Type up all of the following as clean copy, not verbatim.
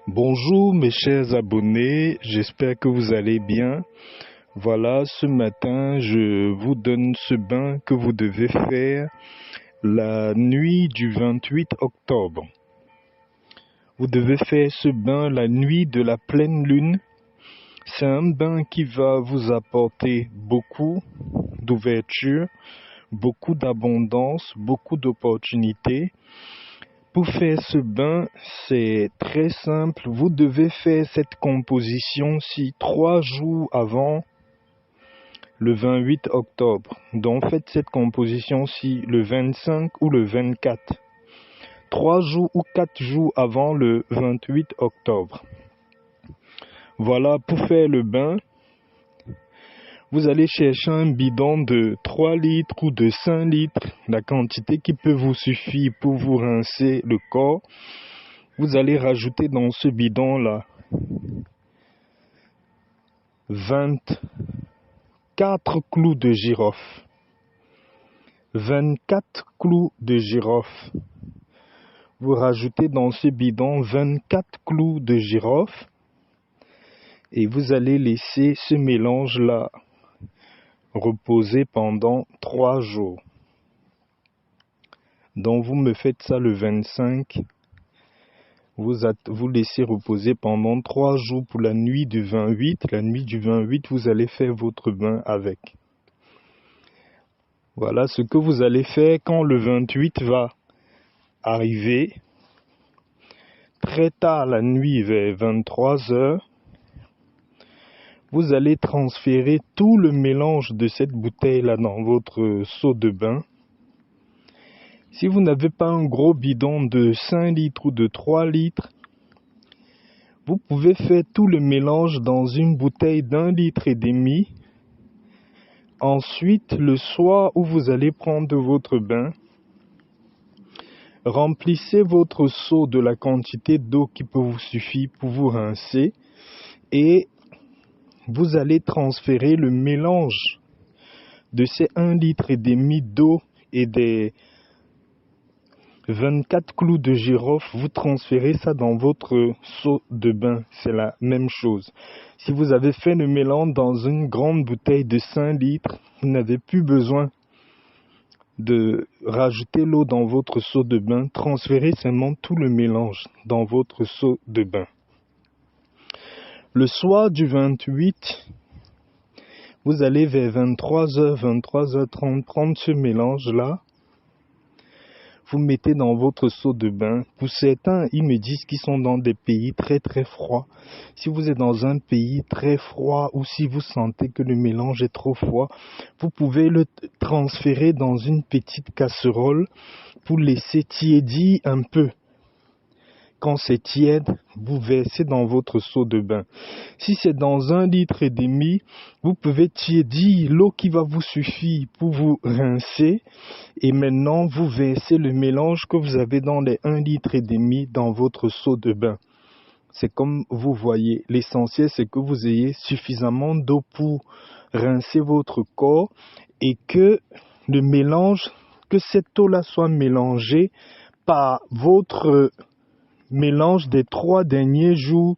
Bonjour mes chers abonnés, j'espère que vous allez bien. Voilà, ce matin, je vous donne ce bain que vous devez faire la nuit du 28 octobre. Vous devez faire ce bain la nuit de la pleine lune. C'est un bain qui va vous apporter beaucoup d'ouverture, beaucoup d'abondance, beaucoup d'opportunités. Pour faire ce bain, c'est très simple. Vous devez faire cette composition-ci 3 jours avant le 28 octobre. Donc faites cette composition-ci le 25 ou le 24. 3 jours ou 4 jours avant le 28 octobre. Voilà, pour faire le bain, vous allez chercher un bidon de 3 litres ou de 5 litres, la quantité qui peut vous suffire pour vous rincer le corps. Vous allez rajouter dans ce bidon-là 24 clous de girofle. 24 clous de girofle. Vous rajoutez dans ce bidon 24 clous de girofle et vous allez laisser ce mélange-là reposer pendant 3 jours. Donc vous me faites ça le 25. Vous laissez reposer pendant 3 jours pour la nuit du 28. La nuit du 28, vous allez faire votre bain avec. Voilà ce que vous allez faire quand le 28 va arriver. Très tard la nuit, vers 23 heures, vous allez transférer tout le mélange de cette bouteille-là dans votre seau de bain. Si vous n'avez pas un gros bidon de 5 litres ou de 3 litres, vous pouvez faire tout le mélange dans une bouteille d'1,5 litre. Ensuite, le soir où vous allez prendre votre bain, remplissez votre seau de la quantité d'eau qui peut vous suffire pour vous rincer et vous allez transférer le mélange de ces 1,5 litre d'eau et des 24 clous de girofle, vous transférez ça dans votre seau de bain. C'est la même chose. Si vous avez fait le mélange dans une grande bouteille de 5 litres, vous n'avez plus besoin de rajouter l'eau dans votre seau de bain. Transférez seulement tout le mélange dans votre seau de bain. Le soir du 28, vous allez vers 23h, 23h30 prendre ce mélange-là. Vous mettez dans votre seau de bain. Pour certains, ils me disent qu'ils sont dans des pays très très froids. Si vous êtes dans un pays très froid ou si vous sentez que le mélange est trop froid, vous pouvez le transférer dans une petite casserole pour laisser tiédir un peu. Quand c'est tiède, vous versez dans votre seau de bain. Si c'est dans 1,5 litre, vous pouvez tiédir l'eau qui va vous suffire pour vous rincer. Et maintenant, vous versez le mélange que vous avez dans les 1,5 litre dans votre seau de bain. C'est comme vous voyez. L'essentiel, c'est que vous ayez suffisamment d'eau pour rincer votre corps et que le mélange, que cette eau-là soit mélangée par votre mélange des 3 derniers jours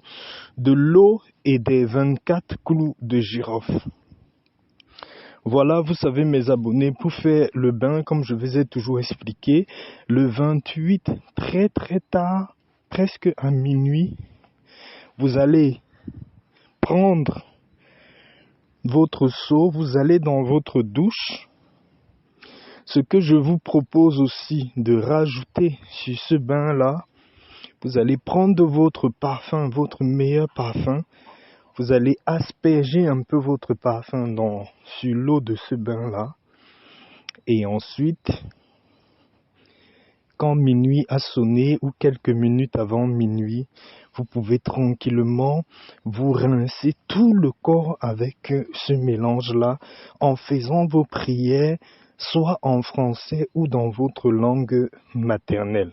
de l'eau et des 24 clous de girofle. Voilà, vous savez mes abonnés, pour faire le bain, comme je vous ai toujours expliqué, le 28, très très tard, presque à minuit, vous allez prendre votre seau, vous allez dans votre douche. Ce que je vous propose aussi de rajouter sur ce bain-là, vous allez prendre votre parfum, votre meilleur parfum. Vous allez asperger un peu votre parfum sur l'eau de ce bain-là. Et ensuite, quand minuit a sonné ou quelques minutes avant minuit, vous pouvez tranquillement vous rincer tout le corps avec ce mélange-là en faisant vos prières, soit en français ou dans votre langue maternelle.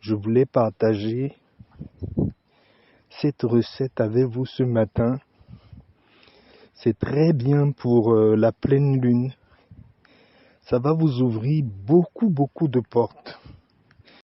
Je voulais partager cette recette avec vous ce matin. C'est très bien pour la pleine lune. Ça va vous ouvrir beaucoup de portes.